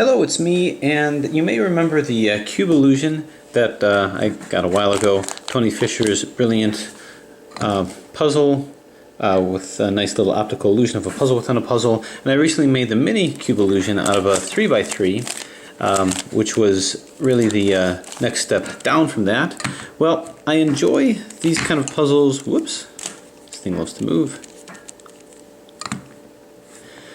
Hello, it's me, and you may remember the Cubillusion that I got a while ago. Tony Fisher's brilliant puzzle with a nice little optical illusion of a puzzle within a puzzle. And I recently made the mini Cubillusion out of a 3x3, which was really the next step down from that. Well, I enjoy these kind of puzzles. Whoops, this thing loves to move.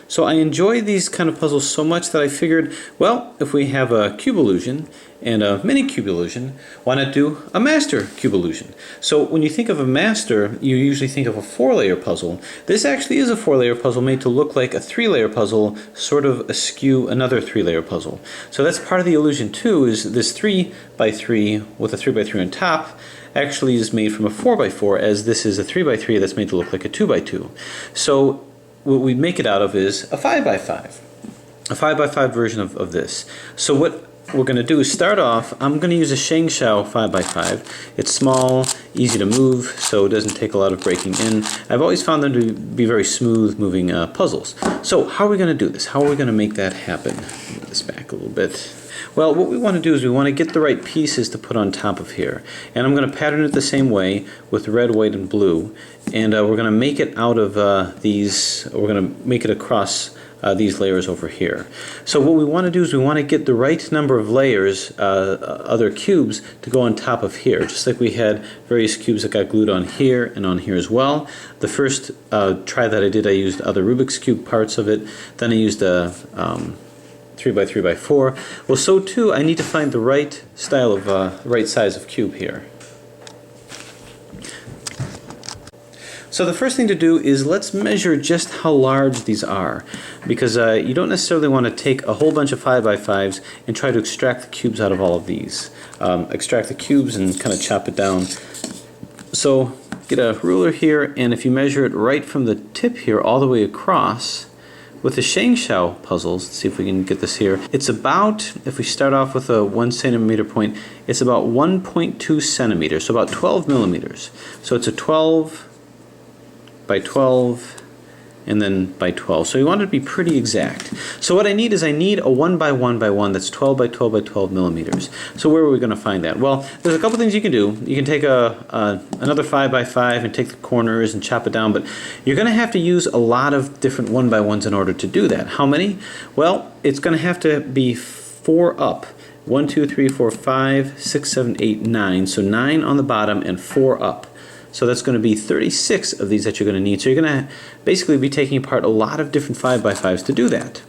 So I enjoy these kind of puzzles so much that I figured, well, if we have a Cubillusion and a mini Cubillusion, why not do a Master Cubillusion? So when you think of a Master, you usually think of a 4-layer puzzle. This actually is a 4-layer puzzle made to look like a 3-layer puzzle, sort of askew another 3-layer puzzle. So that's part of the illusion too, is this 3x3 with a 3x3 on top actually is made from a 4x4, as this is a 3x3 that's made to look like a 2x2. So what we make it out of is a 5x5, a 5x5 version of this. So what we're going to do is start off, I'm going to use a Shengshao 5x5. It's small, easy to move, so it doesn't take a lot of breaking in. I've always found them to be very smooth moving puzzles. So how are we going to do this? How are we going to make that happen? Move this back a little bit. Well, what we want to do is we want to get the right pieces to put on top of here. And I'm going to pattern it the same way with red, white, and blue. And we're going to make it out of we're going to make it across these layers over here. So what we want to do is we want to get the right number of layers, other cubes, to go on top of here. Just like we had various cubes that got glued on here and on here as well. The first try that I did, I used other Rubik's Cube parts of it. Then I used a 3x3x4. Well, so too, I need to find the right style of, right size of cube here. So the first thing to do is let's measure just how large these are, because you don't necessarily want to take a whole bunch of 5x5s and try to extract the cubes out of all of these. Extract the cubes and kind of chop it down. So get a ruler here, and if you measure it right from the tip here all the way across, with the Shengshao puzzles, let's see if we can get this here, it's about, if we start off with a 1 centimeter point, it's about 1.2 centimeters, so about 12 millimeters. So it's a 12 by 12 and then by 12. So you want it to be pretty exact. So what I need is I need a 1 by 1 by 1 that's 12 by 12 by 12 millimeters. So where are we going to find that? Well, there's a couple things you can do. You can take another 5 by 5 and take the corners and chop it down, but you're going to have to use a lot of different 1 by 1s in order to do that. How many? Well, it's going to have to be 4 up. 1, 2, 3, 4, 5, 6, 7, 8, 9. So 9 on the bottom and 4 up. So that's going to be 36 of these that you're going to need. So you're going to basically be taking apart a lot of different 5x5s to do that.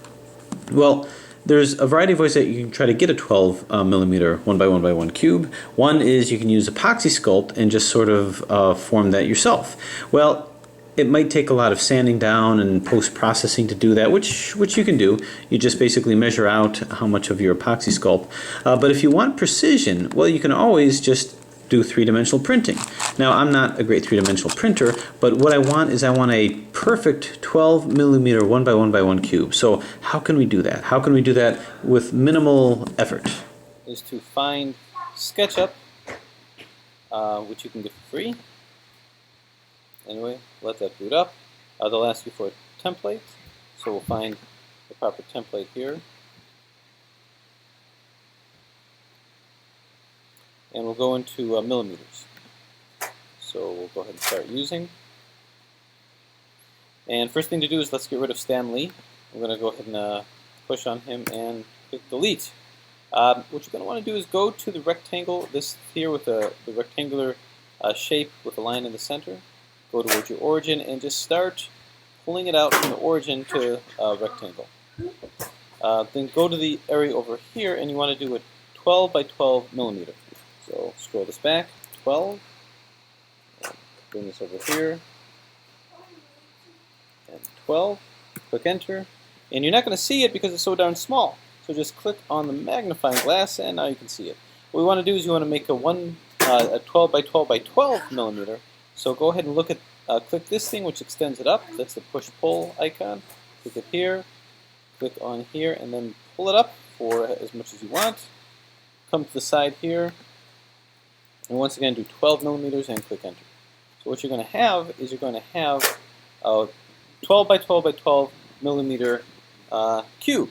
Well, there's a variety of ways that you can try to get a 12 millimeter 1 by 1 by 1 cube. One is you can use epoxy sculpt and just sort of form that yourself. Well, it might take a lot of sanding down and post-processing to do that, which you can do. You just basically measure out how much of your epoxy sculpt. But if you want precision, well, you can always just do 3-dimensional printing. Now, I'm not a great 3-dimensional printer, but what I want is I want a perfect 12 millimeter 1 by 1 by 1 cube. So how can we do that? How can we do that with minimal effort? Is to find SketchUp, which you can get for free. Anyway, let that boot up. They'll ask you for a template, so we'll find the proper template here. And we'll go into millimeters. So we'll go ahead and start using. And first thing to do is let's get rid of Stan Lee. I'm going to go ahead and push on him and click delete. What you're going to want to do is go to the rectangle, this here with the rectangular shape with a line in the center. Go towards your origin and just start pulling it out from the origin to rectangle. Then go to the area over here and you want to do a 12 by 12 millimeter. So scroll this back, 12, bring this over here, and 12, click enter, and you're not going to see it because it's so darn small. So just click on the magnifying glass and now you can see it. What we want to do is you want to make a 12 by 12 by 12 millimeter. So go ahead and look at, click this thing which extends it up, that's the push-pull icon, click it here, click on here, and then pull it up for as much as you want. Come to the side here, and once again do 12 millimeters and click enter. So what you're going to have is you're going to have a 12 by 12 by 12 millimeter cube.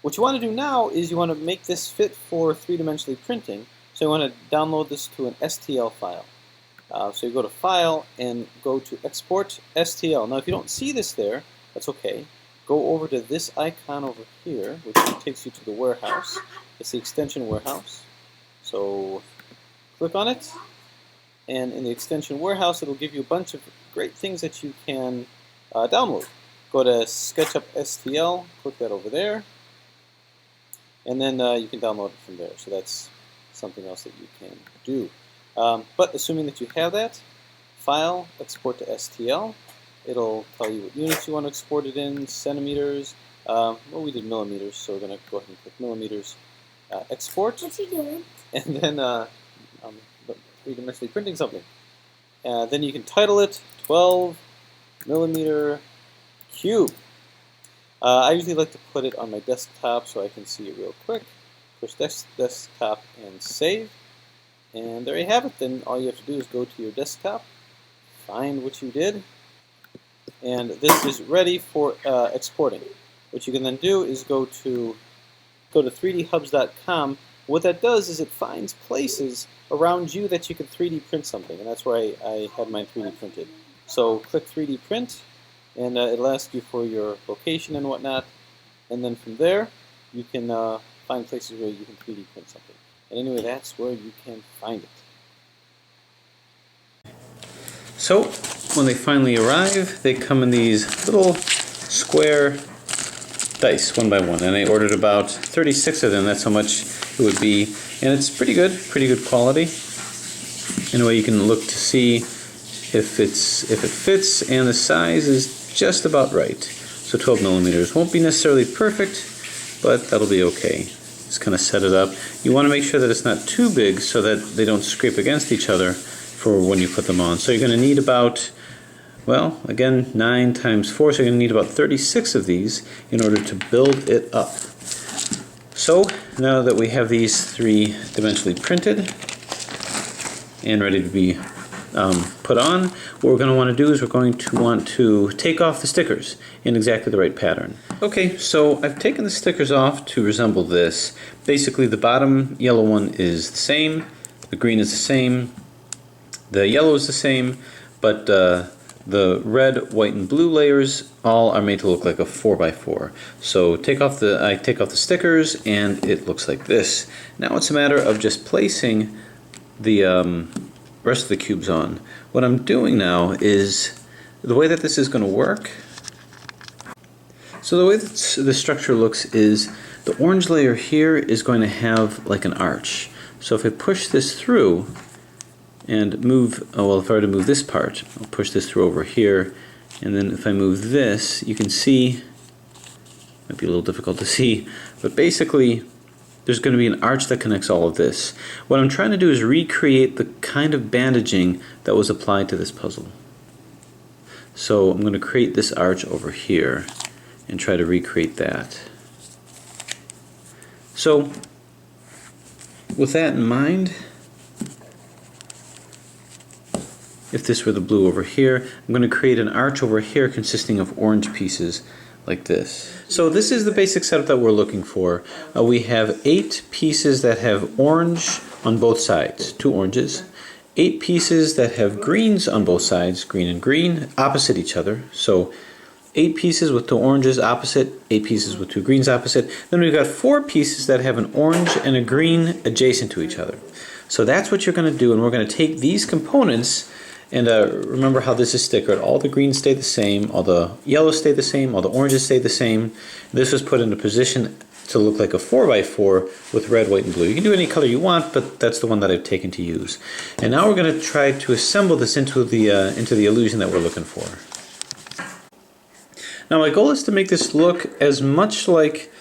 What you want to do now is you want to make this fit for three-dimensionally printing. So you want to download this to an STL file. So you go to File and go to Export STL. Now if you don't see this there, that's okay. Go over to this icon over here, which takes you to the warehouse. It's the extension warehouse. So click on it, and in the extension warehouse it'll give you a bunch of great things that you can download. Go to SketchUp STL, click that over there, and then you can download it from there. So that's something else that you can do. But assuming that you have that, File, Export to STL. It'll tell you what units you want to export it in, centimeters. Well, we did millimeters, so we're going to go ahead and click millimeters. Export. What's he doing? And then three-dimensionally printing something. Then you can title it 12 millimeter cube. I usually like to put it on my desktop so I can see it real quick. Push desktop and save. And there you have it. Then all you have to do is go to your desktop, find what you did, and this is ready for exporting. What you can then do is go to 3dhubs.com. What that does is it finds places around you that you can 3D print something, and that's where I had mine 3D printed. So click 3D print, and it'll ask you for your location and whatnot, and then from there you can find places where you can 3D print something. And anyway, that's where you can find it. So when they finally arrive, they come in these little square dice, one by one, and I ordered about 36 of them. That's how much it would be, and it's pretty good quality. Anyway, you can look to see if it fits, and the size is just about right. So 12 millimeters won't be necessarily perfect, but that'll be okay. Just kind of set it up. You want to make sure that it's not too big so that they don't scrape against each other for when you put them on. So you're going to need about, well, again, 9 times 4, so you're going to need about 36 of these in order to build it up. So now that we have these three-dimensionally printed and ready to be put on, what we're going to want to do is we're going to want to take off the stickers in exactly the right pattern. Okay, so I've taken the stickers off to resemble this. Basically the bottom yellow one is the same, the green is the same, the yellow is the same, but the red, white, and blue layers all are made to look like a 4x4. So I take off the stickers and it looks like this. Now it's a matter of just placing the rest of the cubes on. What I'm doing now is, the way that this is going to work, so the way that the structure looks is the orange layer here is going to have like an arch. So if I push this through and move, oh well, if I were to move this part, I'll push this through over here, and then if I move this, you can see, might be a little difficult to see, but basically there's going to be an arch that connects all of this. What I'm trying to do is recreate the kind of bandaging that was applied to this puzzle. So I'm going to create this arch over here and try to recreate that. So with that in mind, if this were the blue over here, I'm going to create an arch over here consisting of orange pieces like this. So this is the basic setup that we're looking for. We have 8 pieces that have orange on both sides, 2 oranges. 8 pieces that have greens on both sides, green and green, opposite each other. So 8 pieces with 2 oranges opposite, 8 pieces with 2 greens opposite. Then we've got 4 pieces that have an orange and a green adjacent to each other. So that's what you're going to do, and we're going to take these components. And remember how this is stickered. All the greens stay the same, all the yellows stay the same, all the oranges stay the same. This was put in a position to look like a 4x4 with red, white, and blue. You can do any color you want, but that's the one that I've taken to use. And now we're going to try to assemble this into the illusion that we're looking for. Now my goal is to make this look as much like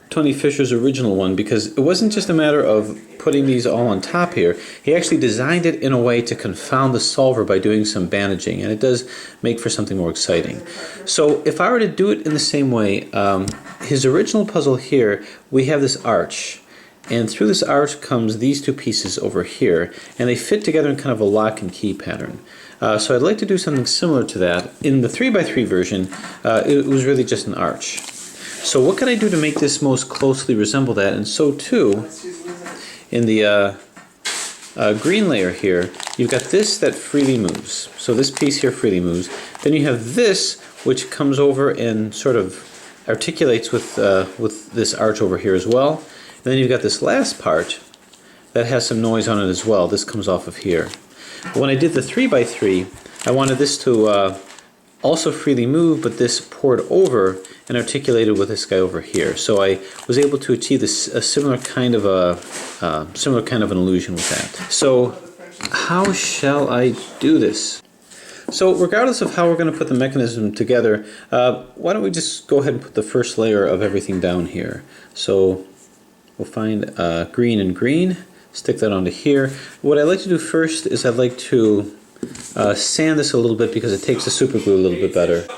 Tony Fisher's original one, because it wasn't just a matter of putting these all on top here. He actually designed it in a way to confound the solver by doing some bandaging, and it does make for something more exciting. So if I were to do it in the same way, his original puzzle here, we have this arch, and through this arch comes these 2 pieces over here, and they fit together in kind of a lock and key pattern. So I'd like to do something similar to that. In the 3x3 version, it was really just an arch. So what can I do to make this most closely resemble that? And so too, in the green layer here, you've got this that freely moves. So this piece here freely moves. Then you have this, which comes over and sort of articulates with this arch over here as well. And then you've got this last part that has some noise on it as well. This comes off of here. But when I did the 3x3, I wanted this to also freely move, but this poured over and articulated with this guy over here. So I was able to achieve this a similar kind of an illusion with that. So how shall I do this? So regardless of how we're going to put the mechanism together, why don't we just go ahead and put the first layer of everything down here. So we'll find green and green, stick that onto here. What I like to do first is I'd like to sand this a little bit because it takes the super glue a little bit better.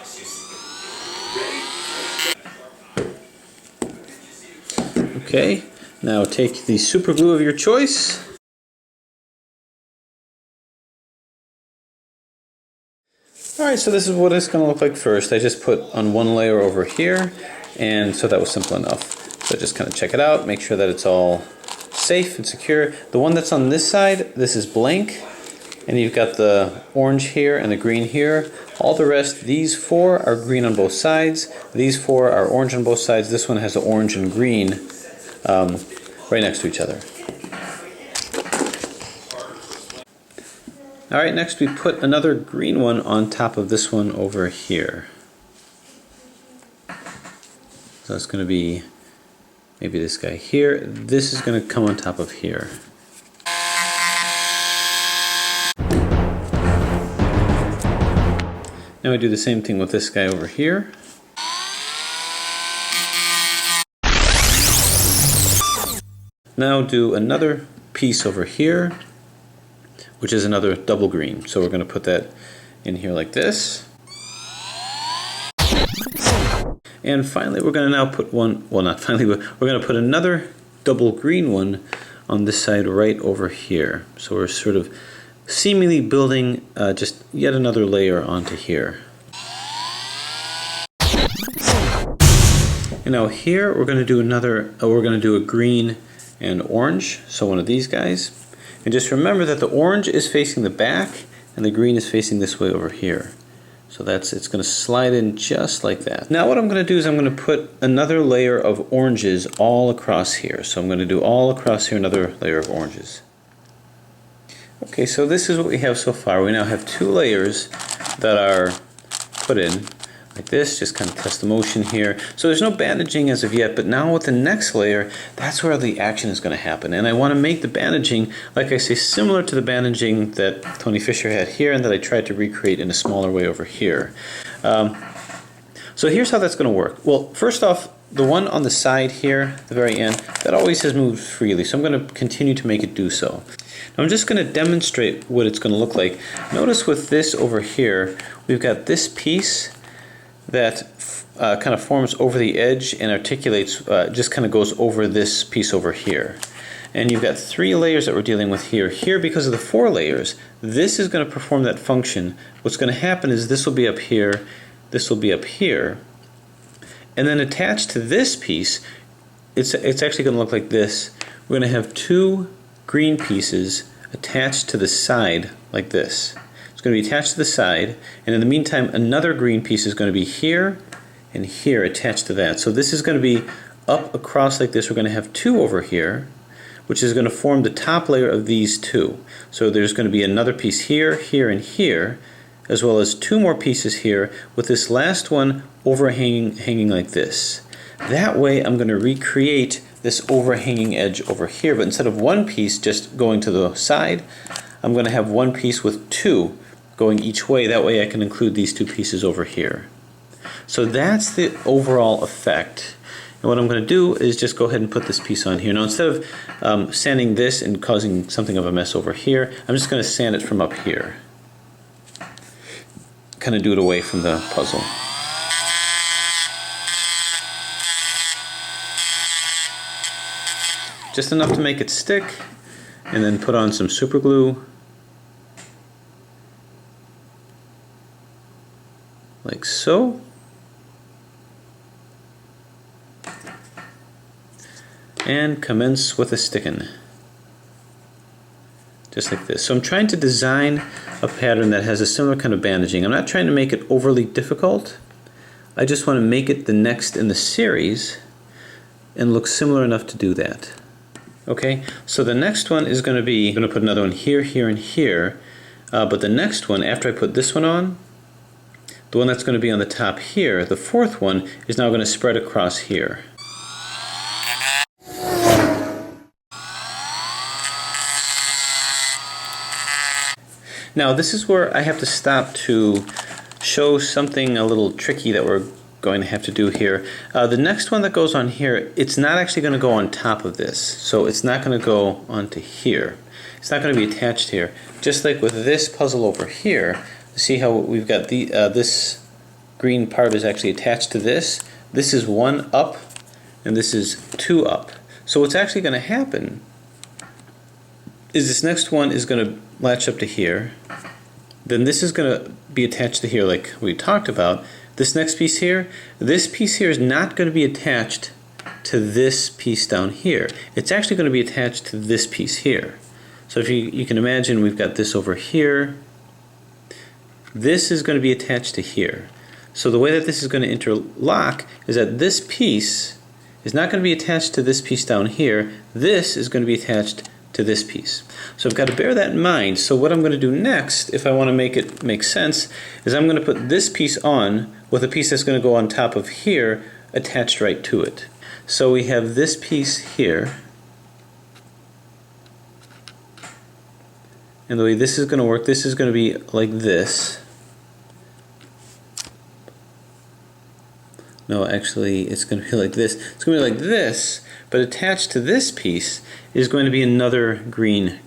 Okay, now take the super glue of your choice. Alright, so this is what it's going to look like first. I just put on one layer over here, and so that was simple enough. So just kind of check it out, make sure that it's all safe and secure. The one that's on this side, this is blank, and you've got the orange here and the green here. All the rest, these four are green on both sides. These four are orange on both sides. This one has the orange and green right next to each other. Alright, next we put another green one on top of this one over here. So it's going to be maybe this guy here. This is going to come on top of here. Now we do the same thing with this guy over here. Now do another piece over here, which is another double green. So we're going to put that in here like this. And finally we're going to now put one, well not finally, but we're going to put another double green one on this side right over here. So we're sort of seemingly building just yet another layer onto here. And now here we're going to do another, we're going to do a green and orange, so one of these guys. And just remember that the orange is facing the back and the green is facing this way over here. So it's going to slide in just like that. Now what I'm going to do is I'm going to put another layer of oranges all across here. So I'm going to do all across here another layer of oranges. Okay, so this is what we have so far. We now have two layers that are put in like this, just kind of test the motion here. So there's no bandaging as of yet, but now with the next layer, that's where the action is going to happen. And I want to make the bandaging, like I say, similar to the bandaging that Tony Fisher had here and that I tried to recreate in a smaller way over here. So here's how that's going to work. Well, first off, the one on the side here, the very end, that always has moved freely, so I'm going to continue to make it do so. Now I'm just going to demonstrate what it's going to look like. Notice with this over here, we've got this piece that kind of forms over the edge and articulates, just kind of goes over this piece over here. And you've got three layers that we're dealing with here. Here, because of the four layers, this is going to perform that function. What's going to happen is this will be up here, this will be up here, and then attached to this piece, it's actually going to look like this. We're going to have two green pieces attached to the side like this. It's going to be attached to the side, and in the meantime another green piece is going to be here and here attached to that. So this is going to be up across like this. We're going to have two over here, which is going to form the top layer of these two. So there's going to be another piece here, here, and here, as well as two more pieces here, with this last one hanging like this. That way I'm going to recreate this overhanging edge over here, but instead of one piece just going to the side, I'm going to have one piece with two going each way. That way I can include these two pieces over here. So that's the overall effect. And what I'm going to do is just go ahead and put this piece on here. Now instead of sanding this and causing something of a mess over here, I'm just going to sand it from up here. Kind of do it away from the puzzle. Just enough to make it stick, and then put on some super glue like so. and commence with a stickin'. Just like this. So I'm trying to design a pattern that has a similar kind of bandaging. I'm not trying to make it overly difficult. I just want to make it the next in the series and look similar enough to do that. Okay, so the next one is going to be, I'm going to put another one here, here, and here. But the next one, after I put this one on, the one that's going to be on the top here, the fourth one, is now going to spread across here. Now this is where I have to stop to show something a little tricky that we're going to have to do here. The next one that goes on here, it's not actually going to go on top of this. So it's not going to go onto here. It's not going to be attached here. Just like with this puzzle over here, see how we've got the this green part is actually attached to this. This is one up and this is two up. So what's actually going to happen is this next one is going to latch up to here. Then this is going to be attached to here like we talked about. This next piece here, this piece here is not going to be attached to this piece down here. It's actually going to be attached to this piece here. So if you can imagine, we've got this over here. This is going to be attached to here. So the way that this is going to interlock is that this piece is not going to be attached to this piece down here. This is going to be attached to this piece. So I've got to bear that in mind. So what I'm going to do next, if I want to make it make sense, is I'm going to put this piece on with a piece that's going to go on top of here attached right to it. So we have this piece here. And the way this is going to work, this is going to be like this. No, actually, it's going to be like this. It's going to be like this, but attached to this piece is going to be another green.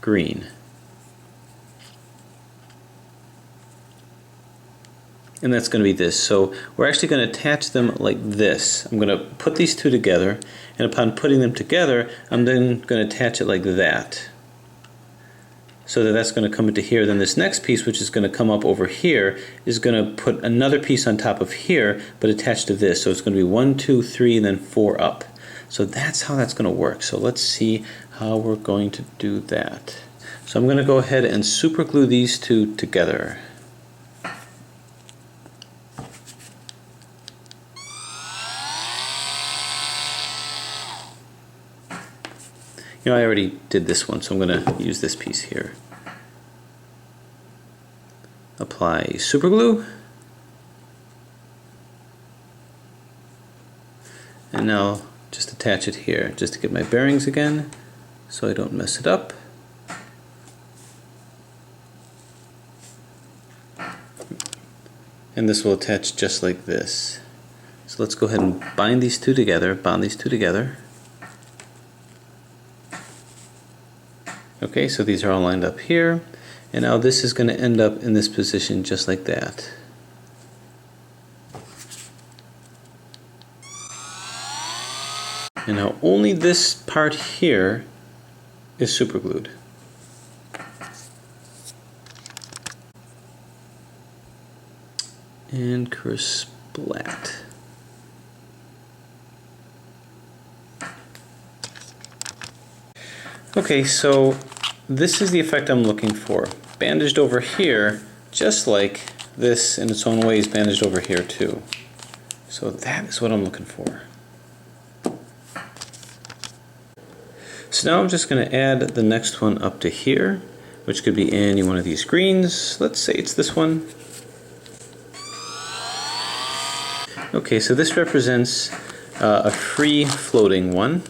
And that's going to be this. So we're actually going to attach them like this. I'm going to put these two together, and upon putting them together, I'm then going to attach it like that. So that's going to come into here. Then this next piece, which is going to come up over here, is going to put another piece on top of here, but attached to this. So it's going to be 1, 2, 3, and then 4 up. So that's how that's going to work. So let's see how we're going to do that. So I'm going to go ahead and super glue these two together. You know, I already did this one, so I'm going to use this piece here. Apply super glue. And now just attach it here, just to get my bearings again, so I don't mess it up. And this will attach just like this. So let's go ahead and bind these two together, bond these two together. Okay, so these are all lined up here, and now this is going to end up in this position just like that. And now only this part here is super glued. And kersplat. Okay, so this is the effect I'm looking for. Bandaged over here, just like this in its own way is bandaged over here too. So that is what I'm looking for. So now I'm just going to add the next one up to here, which could be any one of these greens. Let's say it's this one. Okay, so this represents a free floating one.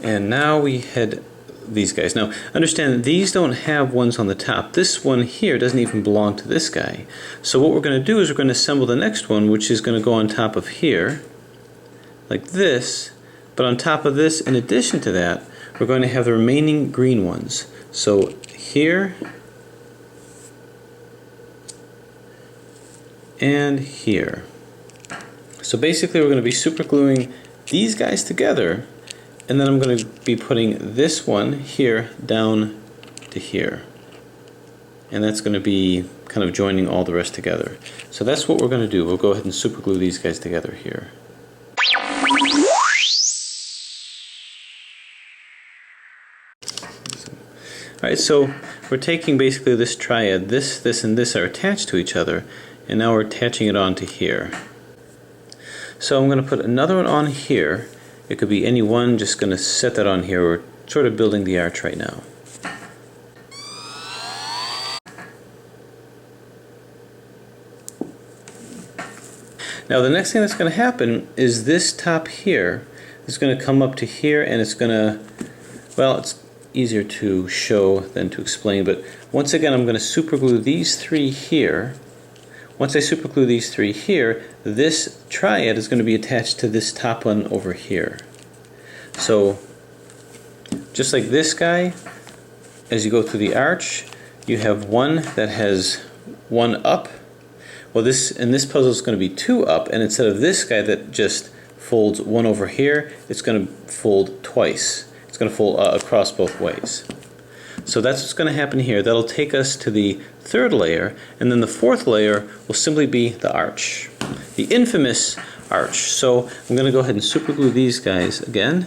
And now we head these guys. Now understand, these don't have ones on the top. This one here doesn't even belong to this guy. So what we're going to do is we're going to assemble the next one, which is going to go on top of here, like this. But on top of this, in addition to that, we're going to have the remaining green ones. So here and here. So basically we're going to be super gluing these guys together, and then I'm going to be putting this one here down to here. And that's going to be kind of joining all the rest together. So that's what we're going to do. We'll go ahead and super glue these guys together here. Alright, so we're taking basically this triad, this, and this are attached to each other, and now we're attaching it onto here. So I'm going to put another one on here. It could be any one, just going to set that on here. We're sort of building the arch right now. Now the next thing that's going to happen is this top here is going to come up to here, and it's going to, well, it's easier to show than to explain, but once again I'm going to superglue these three here. Once I superglue these three here, this triad is going to be attached to this top one over here. So just like this guy, as you go through the arch, you have one that has one up. Well, this in this puzzle is going to be two up, and instead of this guy that just folds one over here, it's going to fold twice. It's going to fold across both ways. So that's what's going to happen here. That'll take us to the third layer, and then the fourth layer will simply be the arch, the infamous arch. So I'm going to go ahead and superglue these guys again.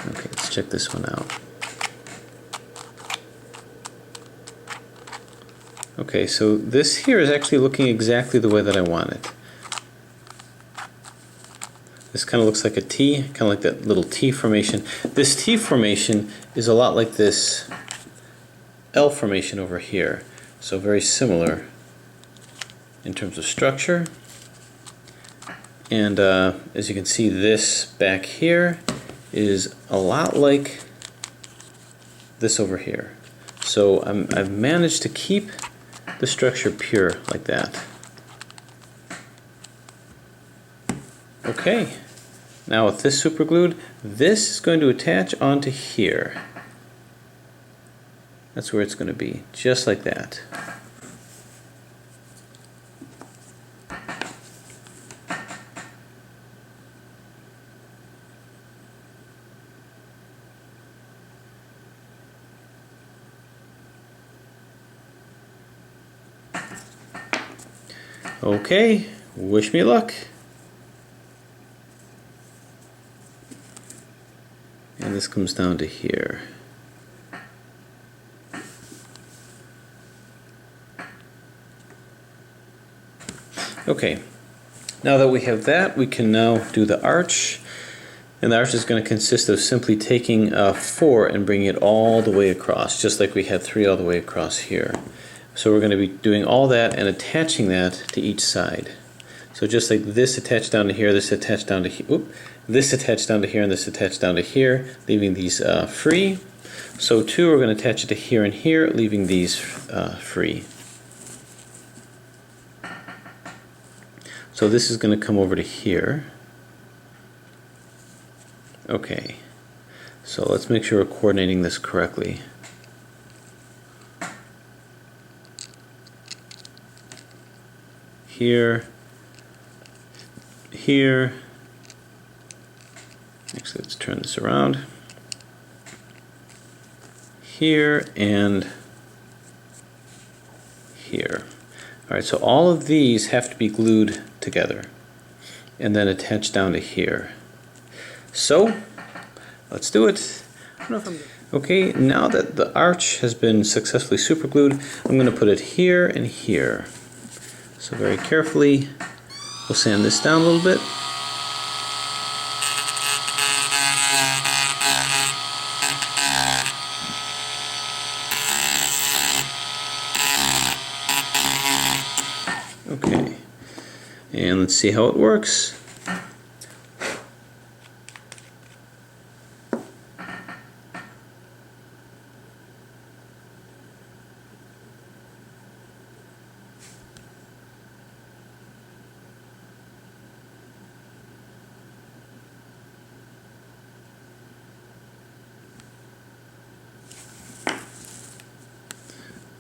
Okay, let's check this one out. Okay, so this here is actually looking exactly the way that I want it. This kind of looks like a T, kind of like that little T formation. This T formation is a lot like this L formation over here. So very similar in terms of structure. And as you can see, this back here is a lot like this over here. So I've managed to keep the structure pure like that. Okay, now with this superglued, this is going to attach onto here. That's where it's going to be, just like that. Okay, wish me luck. And this comes down to here. Okay, now that we have that, we can now do the arch. And the arch is going to consist of simply taking 4 and bringing it all the way across, just like we had 3 all the way across here. So we're going to be doing all that and attaching that to each side. So just like this attached down to here, this attached down to here, this attached down to here, and this attached down to here, leaving these free. So too, we're going to attach it to here and here, leaving these free. So this is going to come over to here. Okay, so let's make sure we're coordinating this correctly. Here, here, actually let's turn this around, here, and here. Alright, so all of these have to be glued together and then attached down to here. So, let's do it. Okay, now that the arch has been successfully superglued, I'm going to put it here and here. So very carefully, we'll sand this down a little bit. Okay, and let's see how it works.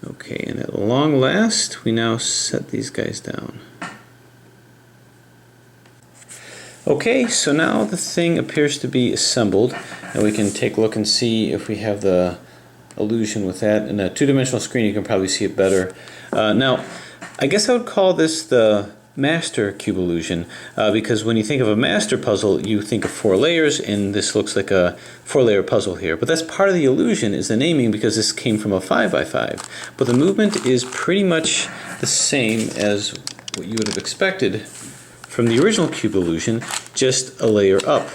Okay, and at long last, we now set these guys down. Okay, so now the thing appears to be assembled, and we can take a look and see if we have the illusion with that. In a two-dimensional screen, you can probably see it better. Now, I guess I would call this the Master Cubillusion, because when you think of a master puzzle, you think of 4 layers, and this looks like a 4-layer puzzle here. But that's part of the illusion, is the naming, because this came from a 5x5. But the movement is pretty much the same as what you would have expected from the original Cubillusion, just a layer up.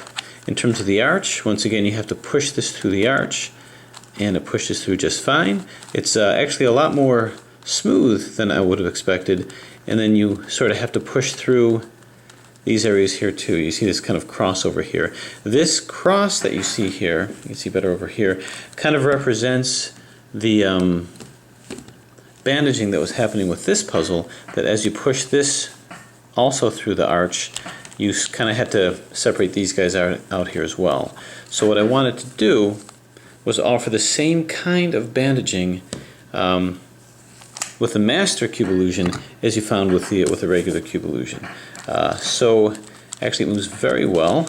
In terms of the arch, once again, you have to push this through the arch, and it pushes through just fine. It's actually a lot more smooth than I would have expected. And then you sort of have to push through these areas here too. You see this kind of crossover here. This cross that you see here, you can see better over here, kind of represents the bandaging that was happening with this puzzle, that as you push this also through the arch, you kind of had to separate these guys out here as well. So what I wanted to do was offer the same kind of bandaging with the Master Cubillusion as you found with the regular Cubillusion. So actually it moves very well.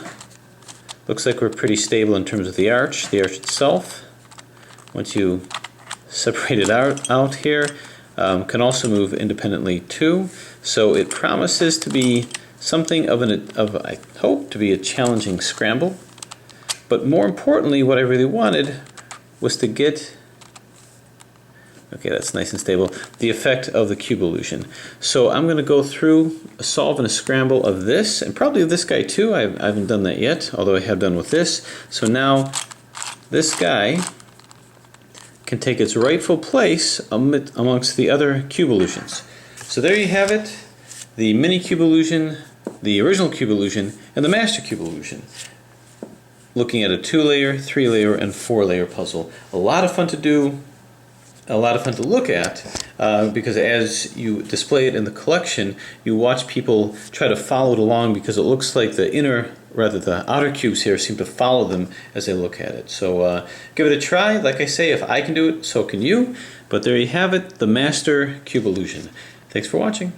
Looks like we're pretty stable in terms of the arch itself. Once you separate it out here, can also move independently too. So it promises to be something of I hope to be a challenging scramble. But more importantly, what I really wanted was to get, okay, that's nice and stable, the effect of the Cubillusion. So I'm going to go through a solve and a scramble of this, and probably of this guy too. I haven't done that yet, although I have done with this. So now this guy can take its rightful place amongst the other Cubillusions. So there you have it, the mini Cubillusion, the original Cubillusion, and the Master Cubillusion. Looking at a 2-layer, 3-layer, and 4-layer puzzle. A lot of fun to do, a lot of fun to look at, because as you display it in the collection, you watch people try to follow it along, because it looks like the outer cubes here seem to follow them as they look at it. So give it a try. Like I say, if I can do it, so can you. But there you have it, the Master Cubillusion. Thanks for watching.